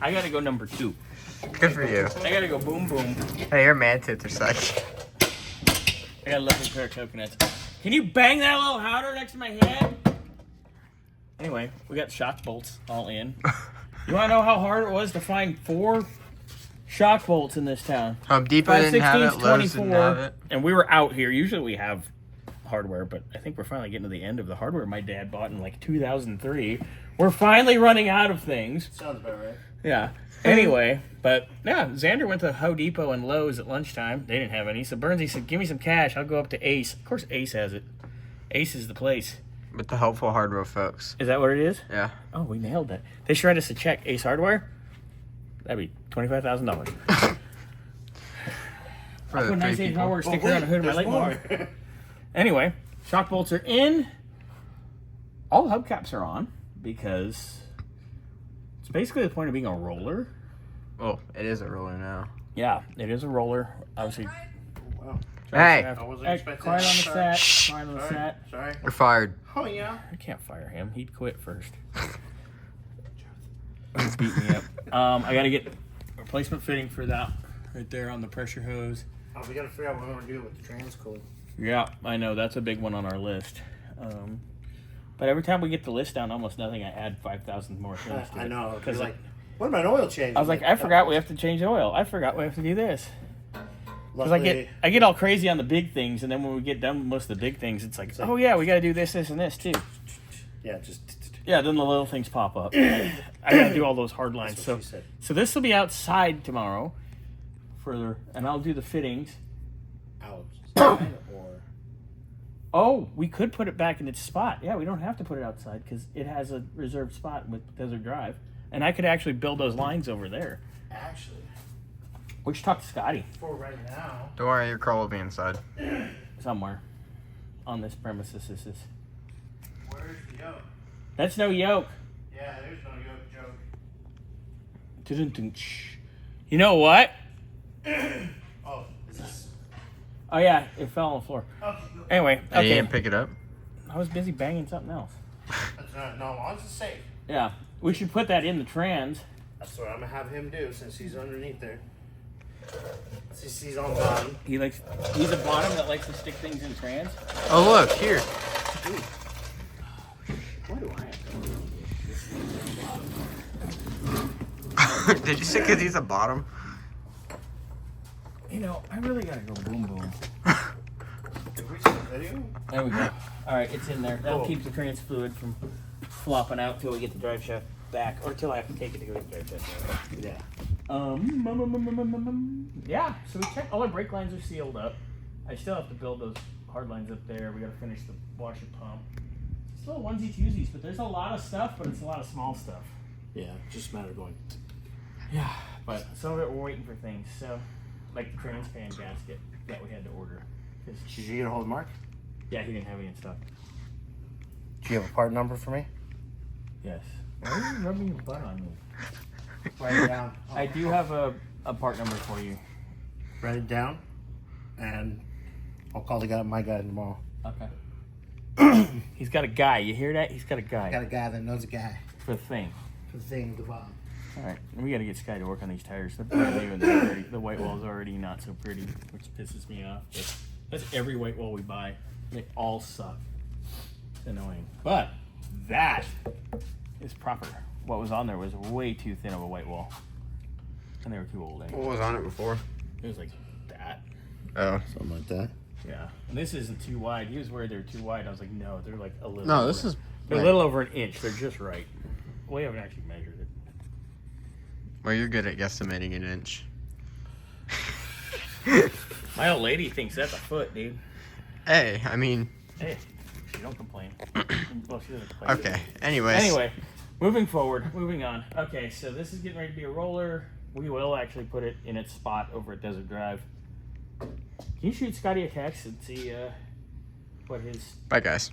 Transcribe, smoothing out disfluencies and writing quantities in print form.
I gotta go number 2. Good for you. I gotta go boom boom. Hey, your man tits are sick. I got a lovely pair of coconuts. Can you bang that a little harder next to my head? Anyway, we got shock bolts all in. You wanna know how hard it was to find 4 shock bolts in this town? Home Depot didn't have it, Lowe's didn't have it. And we were out here. Usually we have hardware, but I think we're finally getting to the end of the hardware my dad bought in like 2003. We're finally running out of things. Sounds about right. Yeah. Anyway, but yeah, Xander went to Home Depot and Lowe's at lunchtime. They didn't have any. So Bernsey said, give me some cash. I'll go up to Ace. Of course, Ace has it. Ace is the place. With the helpful hardware folks. Is that what it is? Yeah. Oh, we nailed that. They should write us a check. Ace Hardware? That'd be $25,000. For I'll the put a nice 3 Ace people. Hardware sticker on the hood of my late mower. Anyway, shock bolts are in. All the hubcaps are on because it's basically the point of being a roller. Oh, it is a roller now. Yeah, it is a roller. Obviously. Wow. Hey. I wasn't Hey, expecting quiet on the that. set. Quiet on the set. Sorry. You're fired. Oh, yeah. I can't fire him. He'd quit first. He'd beat me up. I got to get replacement fitting for that right there on the pressure hose. Oh, we gotta figure out what we're gonna do with the trans code. Yeah, I know. That's a big one on our list. But every time we get the list down, almost nothing, I add 5,000 more things to it. I know. Because Like, what about an oil change? I was like, I forgot we have to change oil. I forgot we have to do this. Because Luckily, I get all crazy on the big things, and then when we get done with most of the big things, it's like, oh yeah, we got to do this, this, and this too. yeah, just. Yeah, then the little things pop up. I got to do all those hard lines. That's So, what she said. so this will be outside tomorrow, and I'll do the fittings. Outside or. Oh, we could put it back in its spot. Yeah, we don't have to put it outside because it has a reserved spot with Desert Drive, and I could actually build those lines over there. Actually, We should talk to Scotty for right now. Don't worry, your car will be inside. somewhere on this premises. This is. Where's the yoke? That's no yoke. Yeah, there's no yoke joke. Dun-dun-dun-sh. You know what? Oh, is this? Oh yeah, it fell on the floor. Okay. Anyway, Hey, you okay. didn't pick it up? I was busy banging something else. That's not, no, one's is safe. Yeah, we should put that in the trans. That's what I'm gonna have him do since he's underneath there. Since he's on bottom. He's a bottom that likes to stick things in trans. Oh, look, here. Why do I have Did you say because he's a bottom? You know, I really gotta go boom boom. Did we see the video? There we go. All right, it's in there. That'll Cool. keep the trans fluid from flopping out till we get the drive shaft back, or till I have to take it to go get the drive shaft back. Yeah. Yeah. So we checked. All our brake lines are sealed up. I still have to build those hard lines up there. We gotta finish the washer pump. It's little onesies twosies, but there's a lot of stuff, but it's a lot of small stuff. Yeah, just a matter of going. Yeah. But some of it we're waiting for things. So, like the trans pan gasket that we had to order. 'Cause Did you get a hold of Mark? yeah, he didn't have any in stock. Do you have a part number for me? Yes. Why are you rubbing your butt on me? Write it down. I do have a part number for you. Write it down, and I'll call my guy tomorrow. Okay. He's got a guy. You hear that? He's got a guy I got a guy that knows a guy. for the thing. For the thing, the Bob. All right, we got to get Sky to work on these tires. They're brand new, and the white wall's already not so pretty, which pisses me off. But that's every white wall we buy. They all suck. It's annoying. But that is proper. What was on there was way too thin of a white wall, and they were too old. Anyway. What was on it before? It was like that. Oh. Something like that. Yeah, and this isn't too wide. He was worried they're too wide. I was like, no, they're like a little. No, this over. is. They're a little over an inch. They're just right. We haven't actually measured it. Well, you're good at guesstimating an inch. My old lady thinks that's a foot, dude. Hey, I mean. Hey, she don't complain. Well, she doesn't complain. Okay, anyways. Anyway, moving on. Okay, so this is getting ready to be a roller. We will actually put it in its spot over at Desert Drive. Can you shoot Scotty a text and see what his Bye, guys.